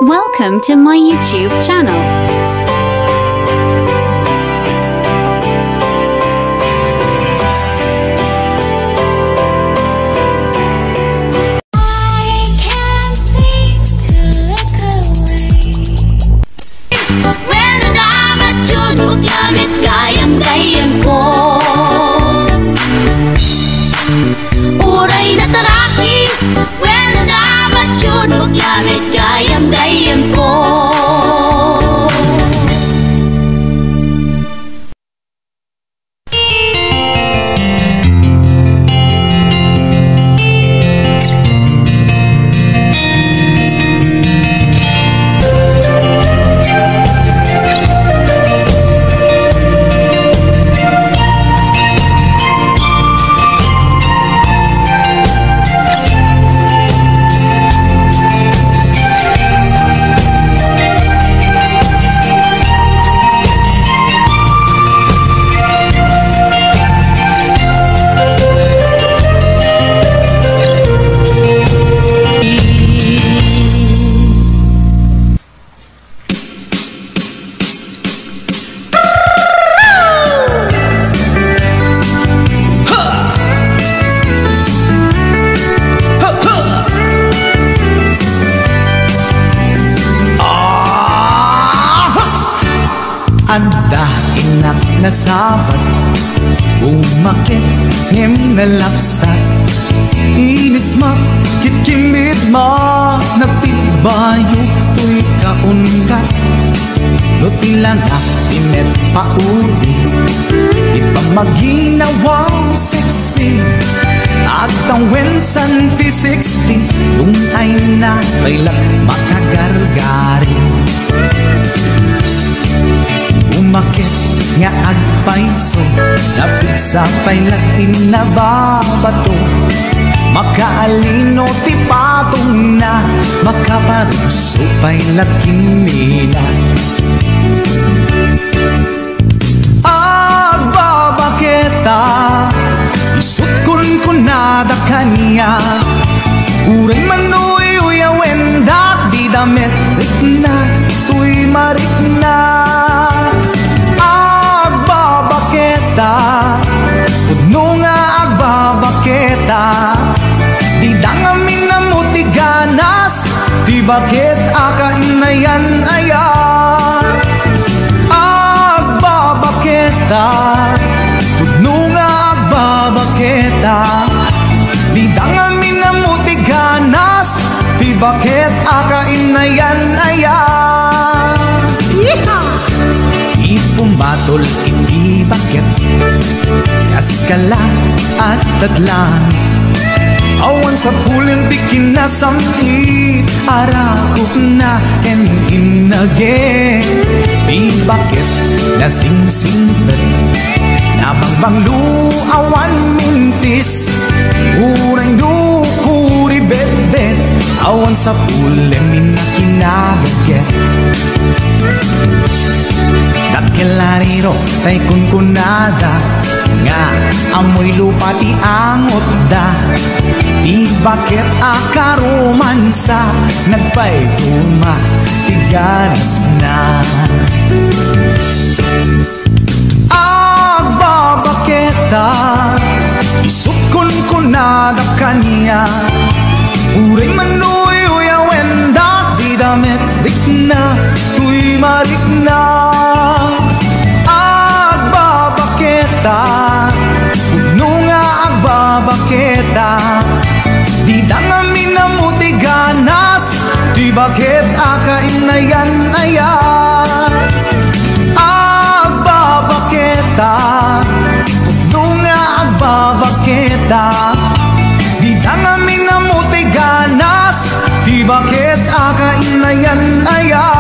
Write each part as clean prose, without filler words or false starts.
Welcome to my YouTube channel. Gamit gayang-gayang ko, uray na taraki. When naman yun, gamit gayang-gayang ko. Anda inak na sabat, umakit ngem na lapsat. Inis ma, kitkimit ma, nagtibayo to'y kaungat. No tila na tinet pauri, di pa maginawang sexy. At ang wensan P60, yung ay na kailang makagargari. Umakit nga agpaiso, napigsapay lakin na babato. Makaalino ti patong na, makaparuso pa'y lakin nila. Agbabaketa, isutkon ko na da kanya. Uray manuy uyawen da di damit rikna, tuy marikna. Pudno nga agbabaketa, di dangamin na muti ganas, di bakit akainayan aya. Agbabaketa, pudno nga agbabaketa, di dangamin na muti ganas, di bakit akainayan aya. Pumatol iti bakit, kaskala at tadlangit. Awan sa pulim di kinasamit, arakot na and inage. Di bakit nasing-singlet, nabangbang luawan mintis. Uray nukuri bet-bet, awan sa pulim inakinagagit. Kakilariro tay kunkunada, nga amoy lupa ti angot da. Di bakit akaromansa, nagpaituma ti ganas na. Agbabaketa, isukon ko na da kanya. Uray manuy uyawen da di damit rikna, tuy marikna. Pudno nga agbabaketa, di dangamin na muti ganas, di bakit akainayan aya. Agbabaketa, pudno nga agbabaketa, di dangamin na muti ganas, di bakit akainayan aya.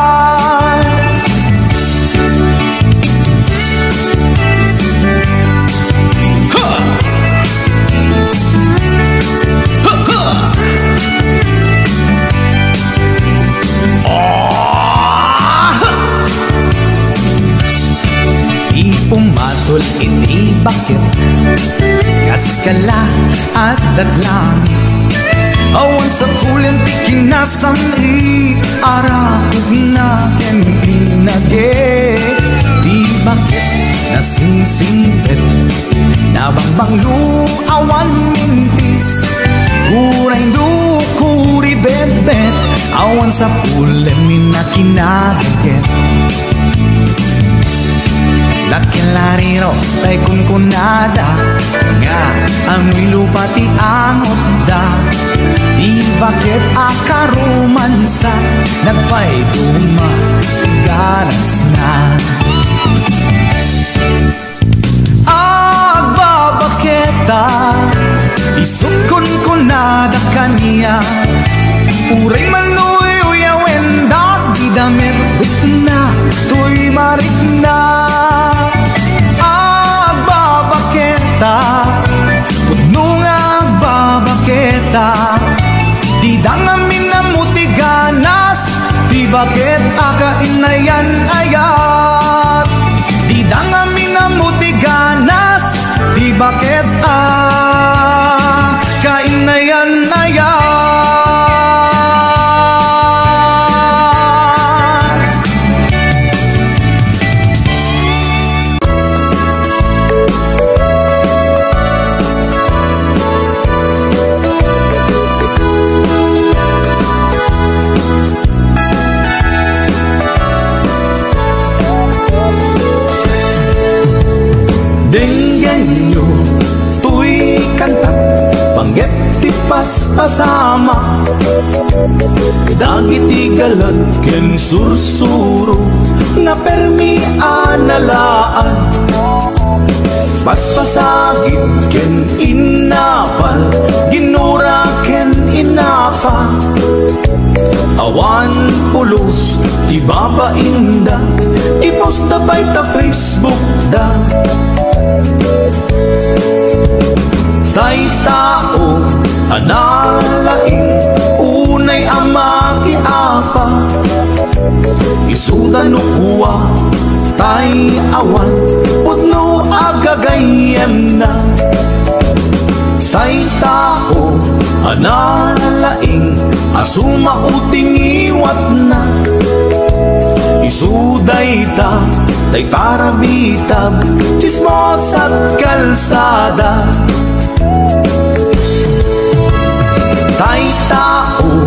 Pumatol iti bakit, kaskala at datlangit. awan sa kulen pikinasam arakog na ken inage. Di bakit nasingsingpet nabangbanglu awan mintis kurang du kuri bet-bet awan sa kulen minakinaget. Lakin lariro tay kunkunada nga amoy lupa ti angot da. Di bakit akaromansa nagpay dumagaras na. Agbabaketa isukon kunada kaniya uray manuy uyawen da di damit na tuy marit na. Pudno nga babaketa di dangamin na mutiganas. Di bakit akainayan ayat di dangamin na mutiganas. Di bakit akainayan ayat. Dengyan nyo tuy kanta panggep ti paspasama dagiti galat ken sursuro na permi analaan paspasagit ken inapal ginura ken inapa awan pulos ti babainda ipost da bay ta Facebook da. Tay tao analaing unay amaki apa isuda no kuwa tay awan pudno agagayem na. Tay tao analaing asuma uting iwat na isuday ta tay parabitab chismos at kalsada. Tay tao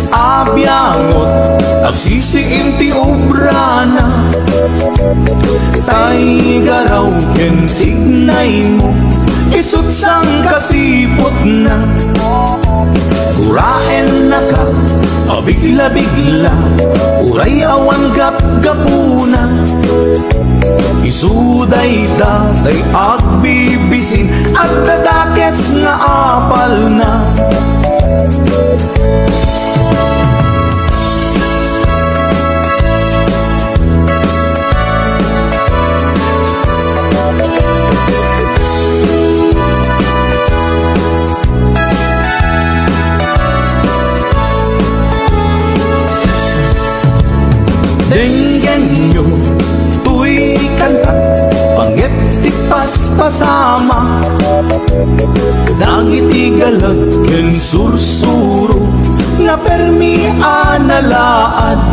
abyangot agsisiim ti obrana tay garaw ken tignay mo isut sang kasipot na. Kuraen na ka abigla-bigla uray awan gap-gapuna isuday tatay agbibisin at dadakets nga apal na. Dengyan nyo tuy kanta panggep ti paspasama dagiti galat ken sursuro na permi analaan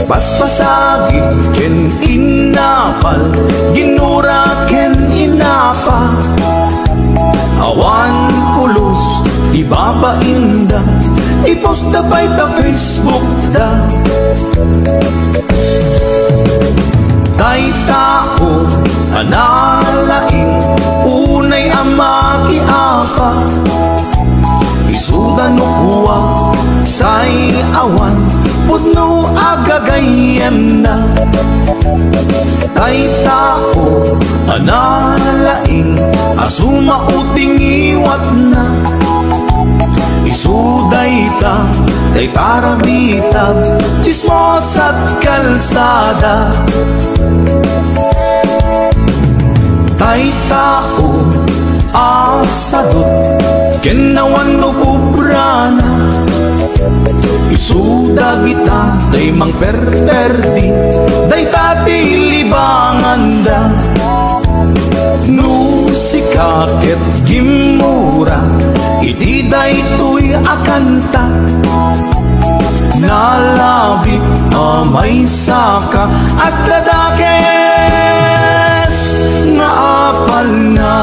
paspasagit ken inapal ginura ken inapa awan pulos ti babainda ipost da bay ta Facebook da. Tay tao analaing unay amaki apa isuda no kuwa tay awan pudno agagayem na. Tay tao analaing asuma uting iwat na isuday ta tay parabitab chismos at kalsada. Tay tao asadot kenawan no pubrana isuda kita day mang perperdi day tati libanganda no sikakit gimura, idi daytoy akanta. Nalabi amay saka at dadakes nga apal na.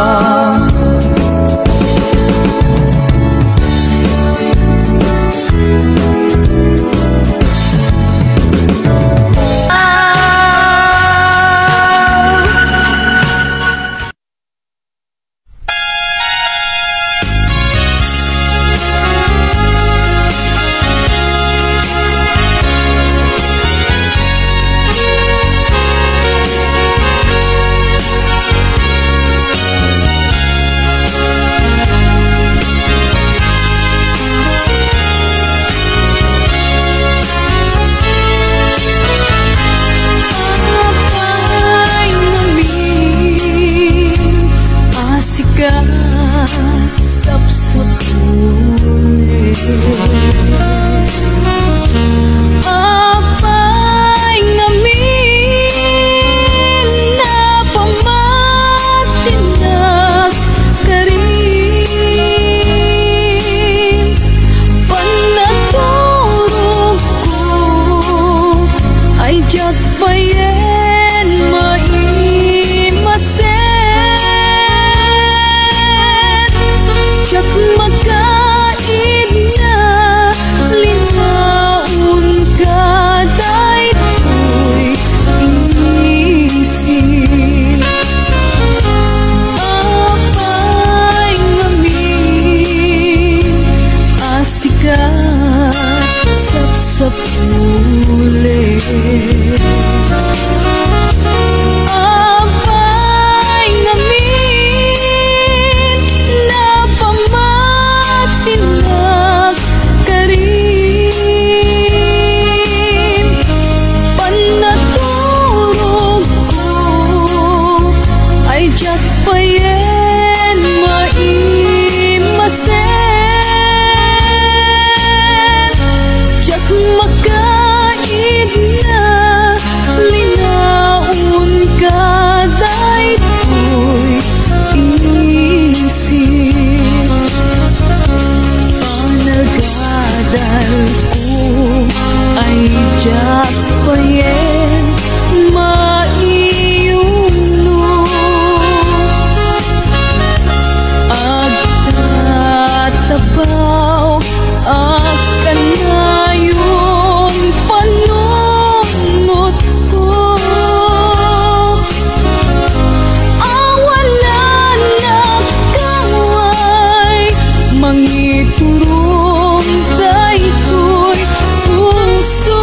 Turong daytoy puso.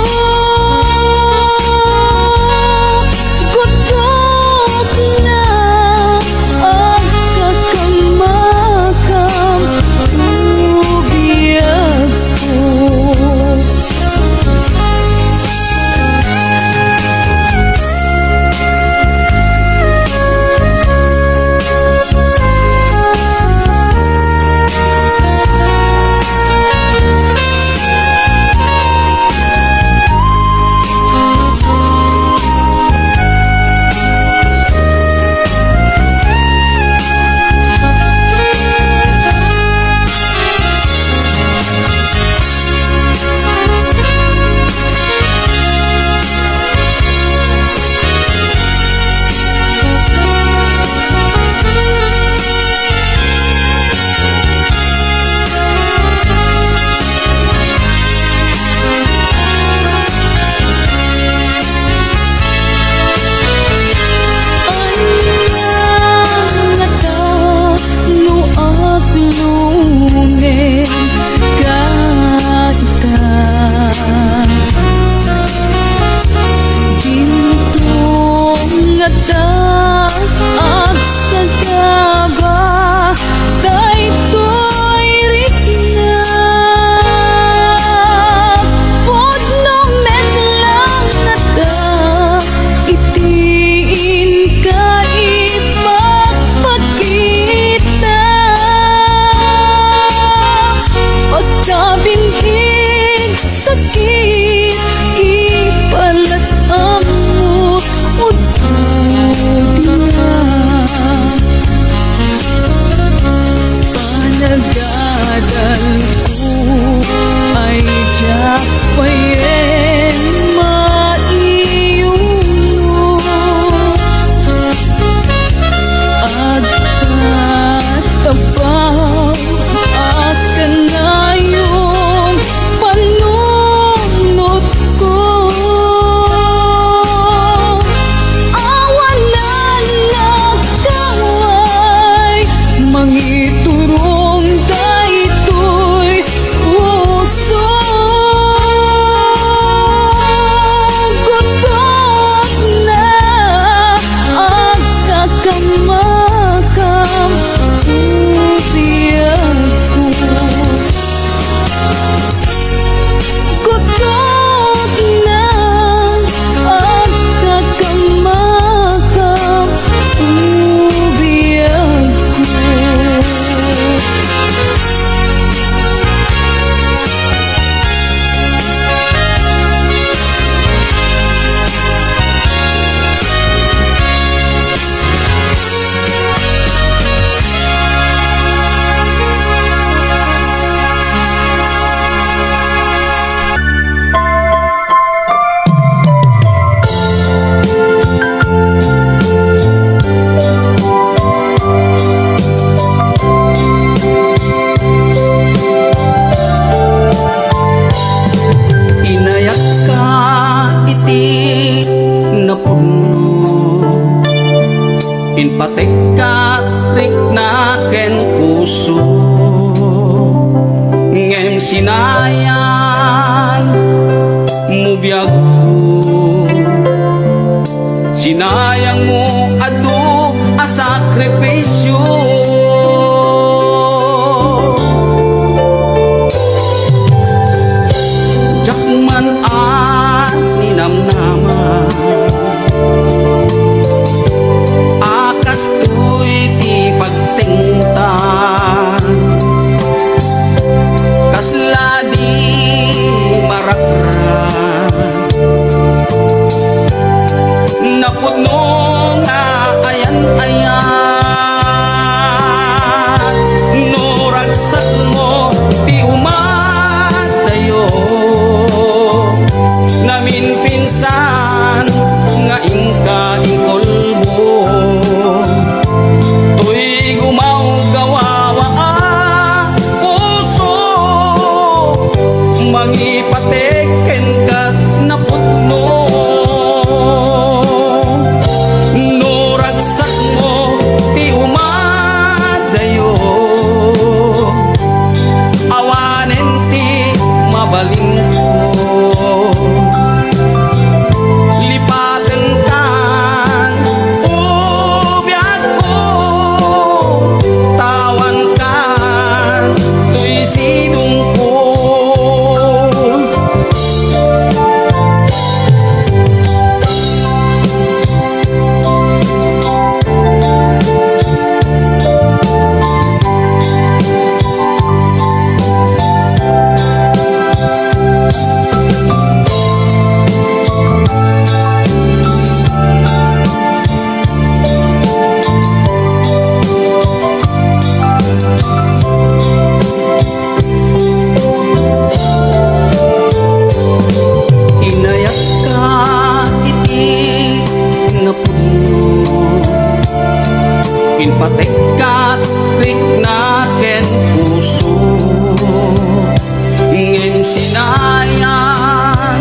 sinayan mo biyag ko, sinayang mo adu a sakripisyo. Jakman at ninamnaman, akas tuy ti pagtingta, kasla di marakran, napudno nga ayan-ayan, no ragsak mo ti umadayo, namin pinsan nga ingka ingkolbo, tuy gumaw gawawa puso, mangipateken ka napudno, no ragsak mo ti umadayo, awanen ti mabaling ko, lipaten kan ubiyag ko, tawan kan tuy sidong ko. Inayat ka iti napudno, inpatek ka riknaken puso, ngem sinayan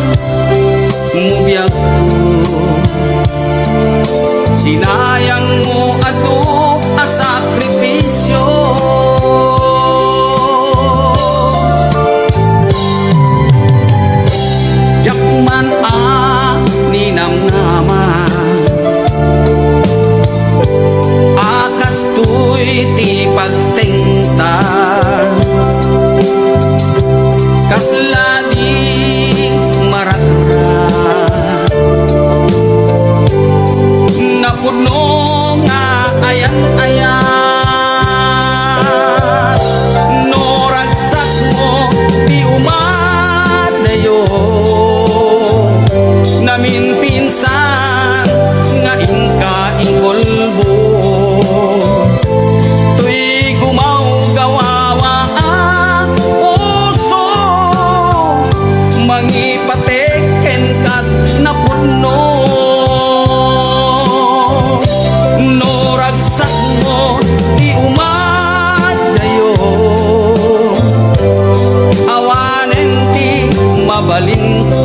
mo biyag ko, sinayang mo adu a sakripisyo. Jakman a ninamnaman, akas tuy ti pagtingta, kasla di marakran, napudno nga ayan-ayan, no ragsak mo ti umadayo, namin pinsan nga ingka ingkolbo, tuy gumaw gawawa ang puso, mangipateken kat napudno, no ragsak mo ti umadayo, awanen ti mabalin ko,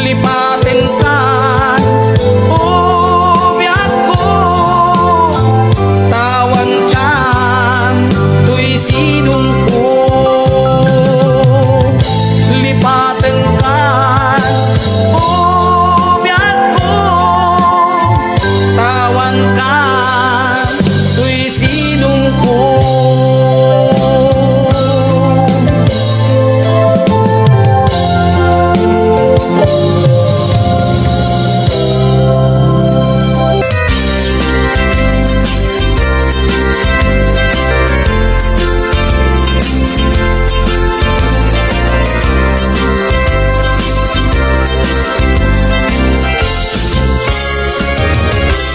lipaten kan ubiyag ko, tawan kan tuy sidong ko, lipaten kan ubiyag ko, tawan kan tuy sidong ko.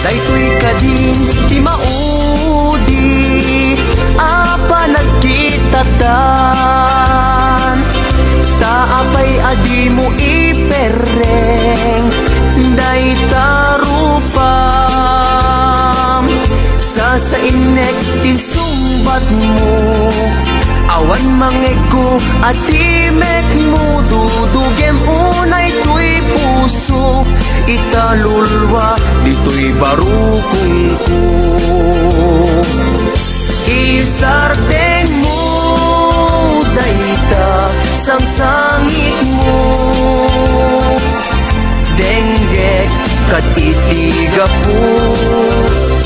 Daytoy kadin ti maudi, apa nagkitatan, taapay adi mo ipereng, day tarupam, sa inek sinsumbat mo, awan mangego atimek mo, dudugem unay tuy puso, italulwa dito'y barukong ko, isarteng mo sang sangit mo. Denggek kat itiga po,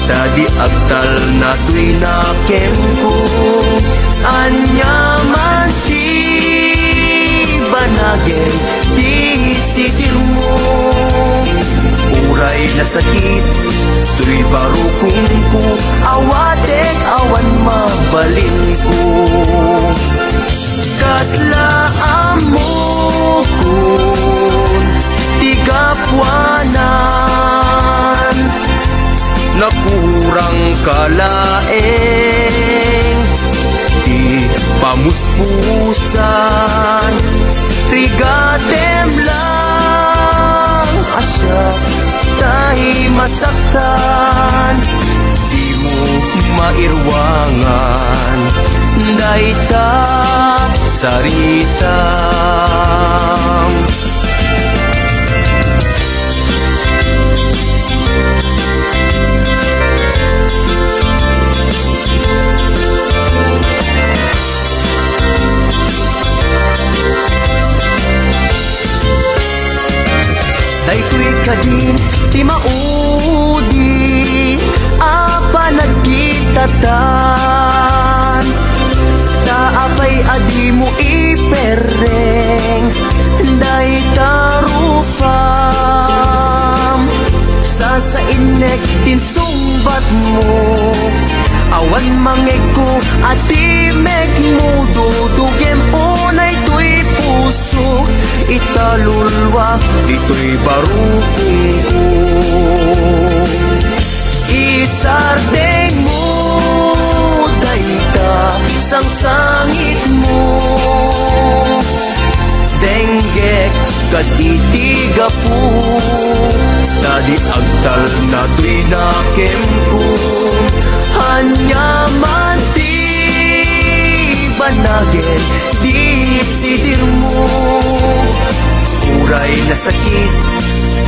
tadi agtal na tuy na kempo. Anyaman si banagem di sidir mo. Uray na sakit, tuy barukong ko, awatek awan mabalin ko. Kaslaan mo kun tigapuanan, nakurang kalaeng di pamuspusan. Rigadem lang asyak tahi masaktan, di mo mairwangan daita sarita. Daytoy kadin ti maudi apa nagkitatan, taapay adi mo ipereng day tarupam. Sa inek din sumbat mo, awan mangeko ati mek mo. Dudugem unay tuy puso, italulwa ito'y barukong ko. Isardeng mo dayta sang sangit mo. Denggek kat itiga po, tadi agtal na tuy na kempo. Hanyaman ti banagin di sidir mo. Uray na sakit,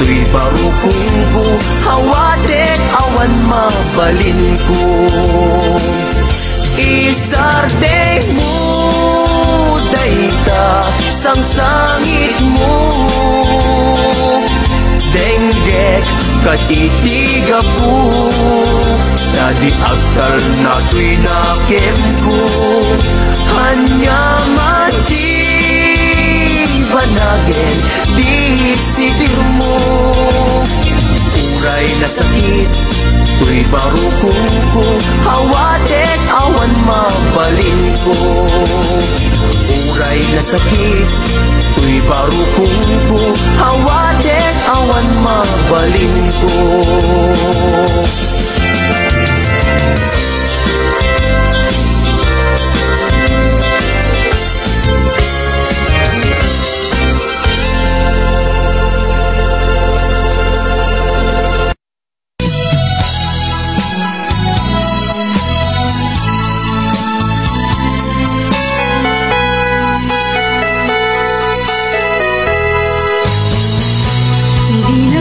tuy barukong ko, hawatek awan mabalin ko. Isardeng mo dayta sang sangit mo. Denggek kat itiga po, tadi agtal na tuy na kempo. Hanyaman ti banagin di sidir mo. Uray na sakit, tuy barukong ko, hawatek awan mabalin ko. Uray na sakit, tuy barukong ko, hawatek awan mabalin ko.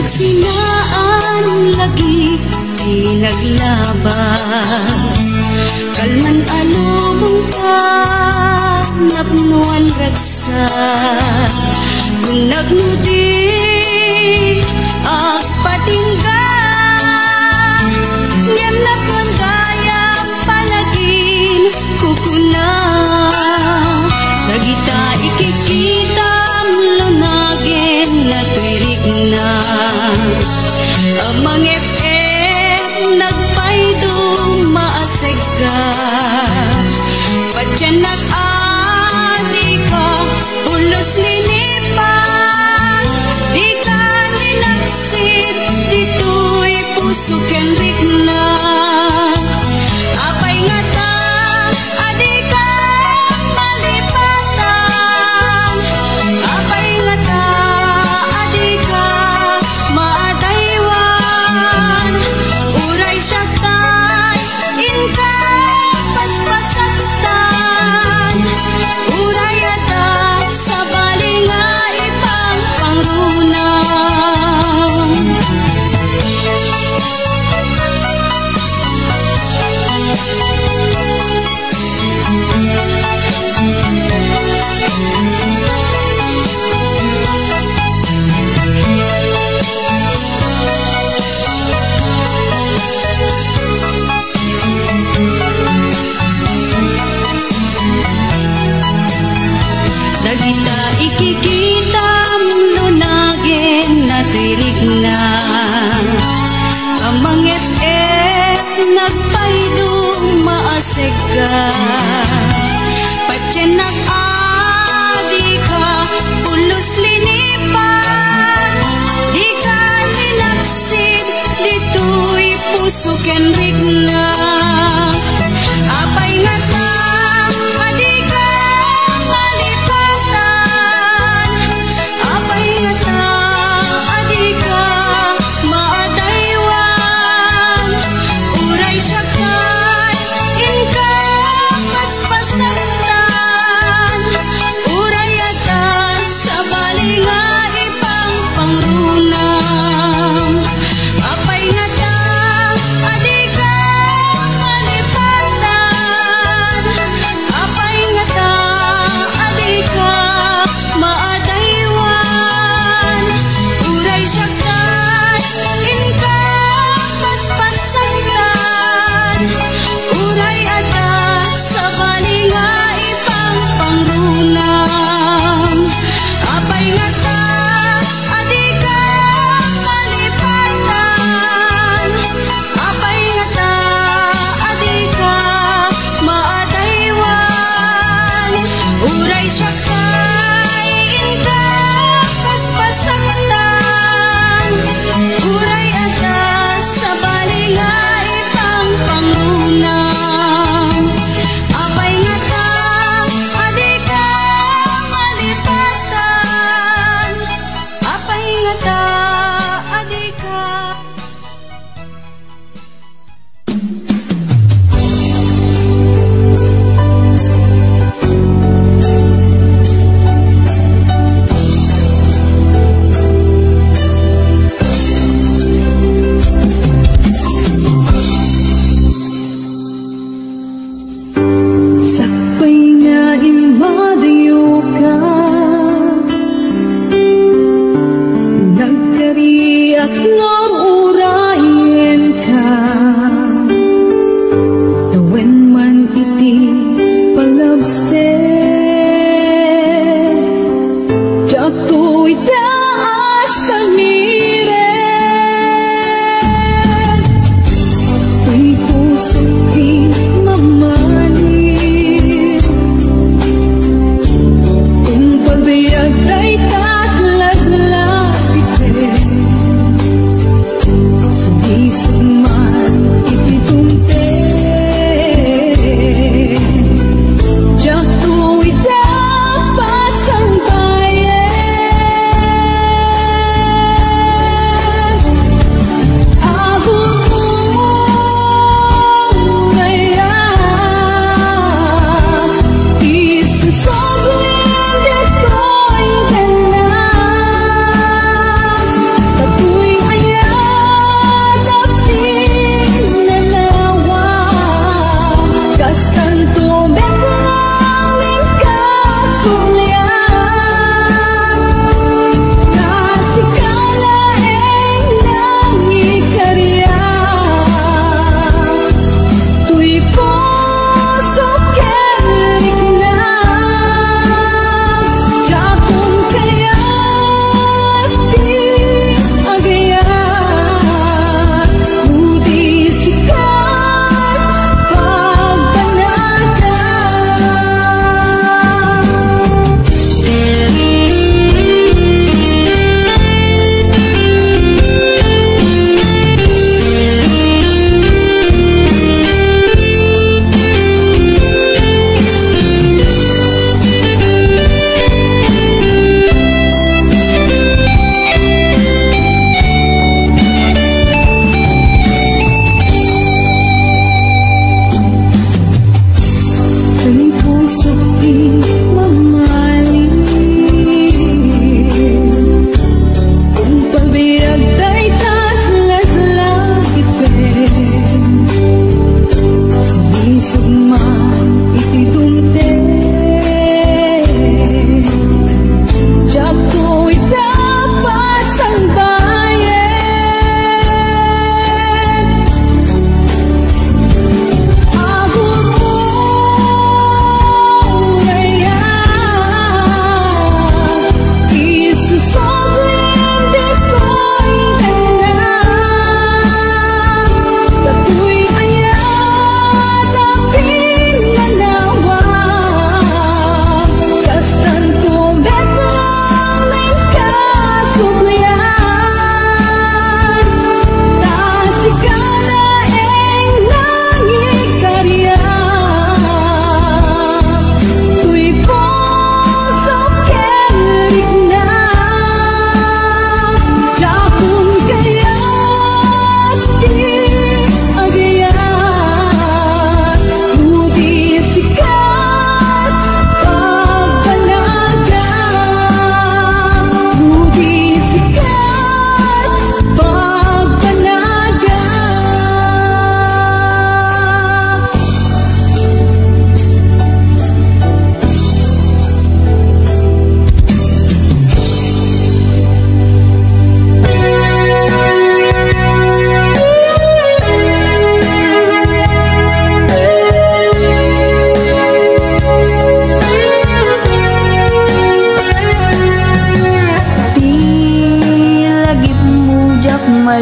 Sinaan lagi di naglabas, kalman alumong ka napnuan raksa. Kung nagmudi agpatingga, ngem napon gaya palagin kukuna. Nagita ikikita lunagin na tuirig na. Amang FM nagpaydo maaseg ka, padyan nag-adi ka ulos linipan. Amangit-et nagpaydong maasig ka. Patyanak adi ka pulos linipan. Di ka linaksid dito'y puso ken rigna. Apay nga tam adi ka malipatan. Apay nga tam adi ka maadaywan. Uray siya kay inka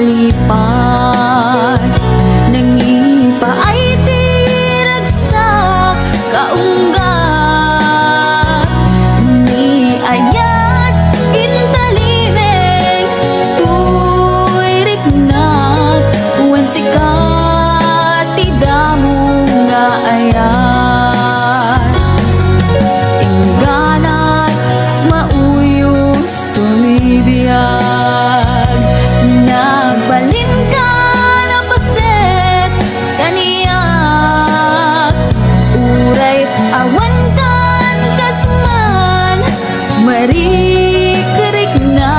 malipad nangipa ay tiragsak kaunggat ni ayat intalimeng tuirik na wan sikat tidamo nga ayat ingganat mauyos tumibiyag nagbalin ka na paset kaniyak uray awan kan kasman marikerik na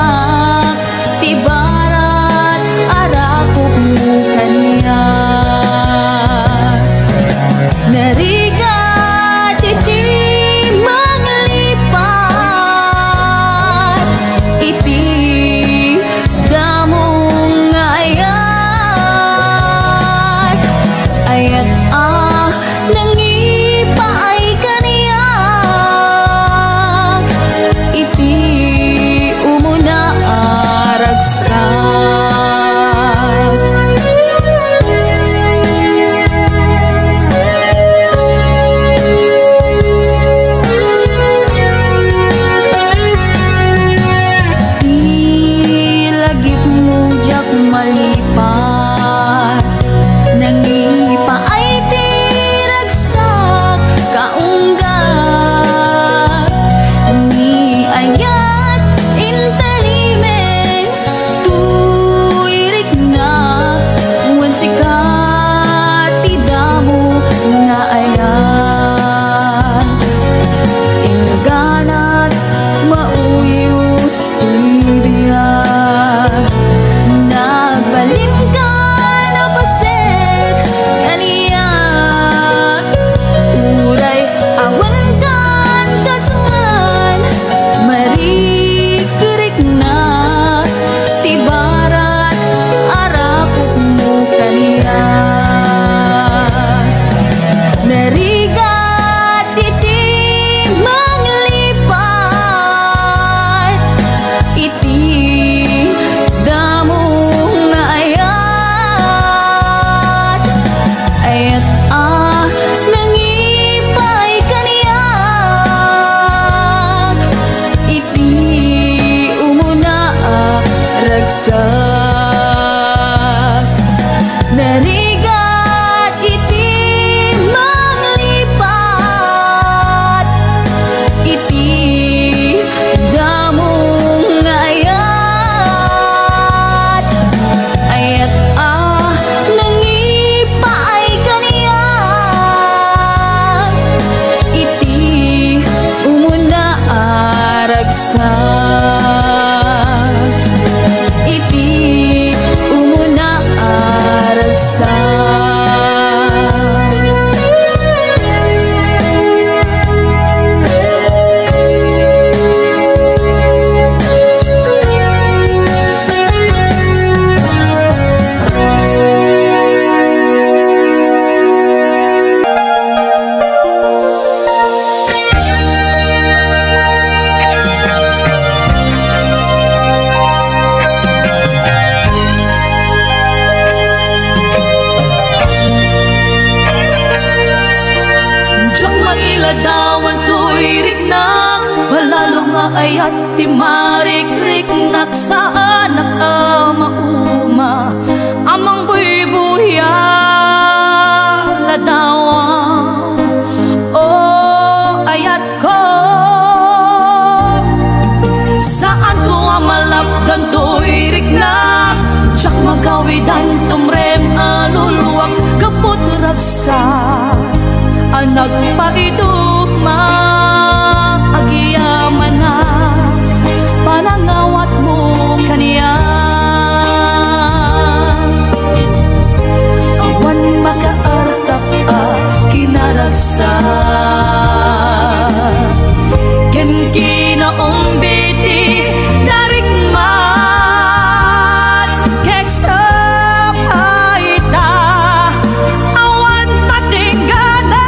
tibarat arakok mo kaniyak narigat iti maglipat iti damong ayat ayat nangipa ay kaniyak iti umuna aragsak ilagip mo jak malipat nangipa ay tiragsak kaunggat ni ayat intalimeng tuirik na wan sikat tidamo nga ayat ingganat mauyos tuibiyag nagbalin ka na paset kaniyak uray awan kan kasman marikerik na tibarat arapok mo kaniyak narigat iti manglipat iti damong ayat ayat nangipay kaniyak iti umuna ragsak narigat iti manglipat iti damong ayat ayat nangipa ay kaniyak iti umuna aragsak iti umuna aragsak Diyak mailadawan tuirik na balalo nga ayat ti marikrik naksaan nakamauma amang buybuya ladawan o ayat ko saan ko malapdan tuirik na diyak magawidan tumrem aluluwak kaput ragsak anak paidugma agiyaman na panangawat mo kaniya awan makaartap kinaragsak ken kinaumbiti darikmat keksa paita awan patingganan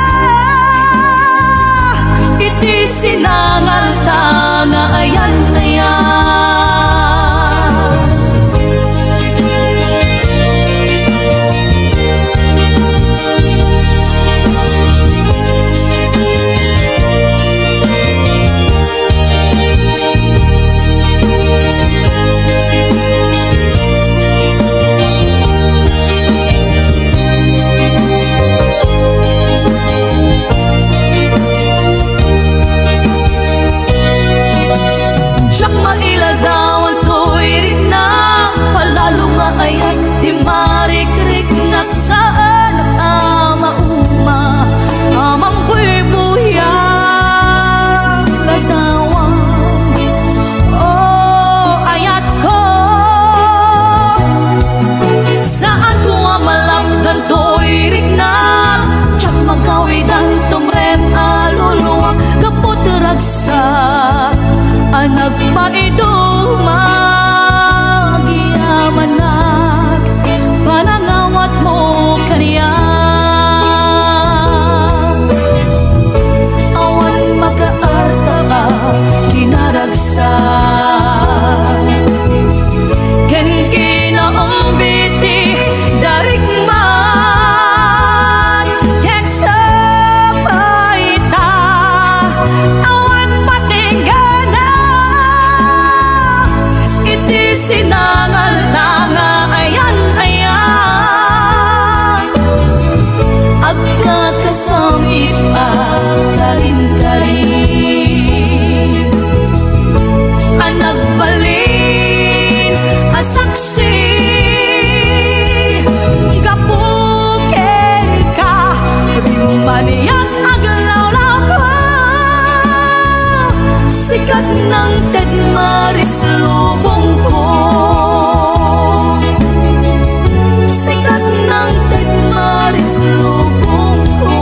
maris lubong ko. Sikat ng maris lubong ko.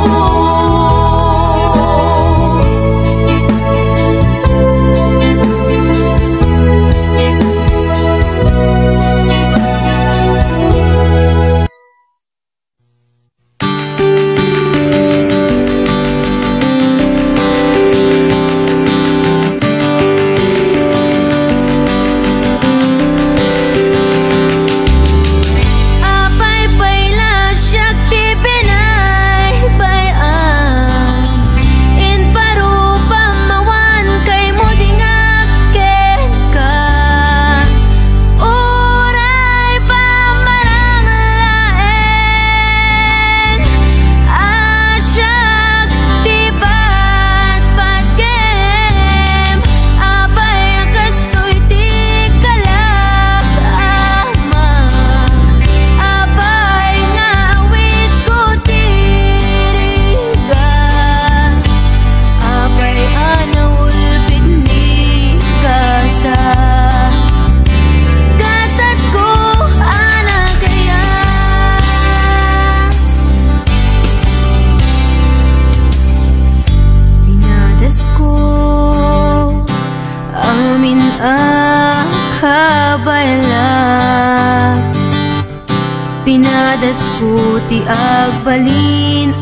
Pinadas ko ti agbalin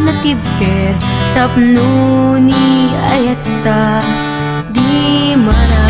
nakibker tapno ni ayata di mara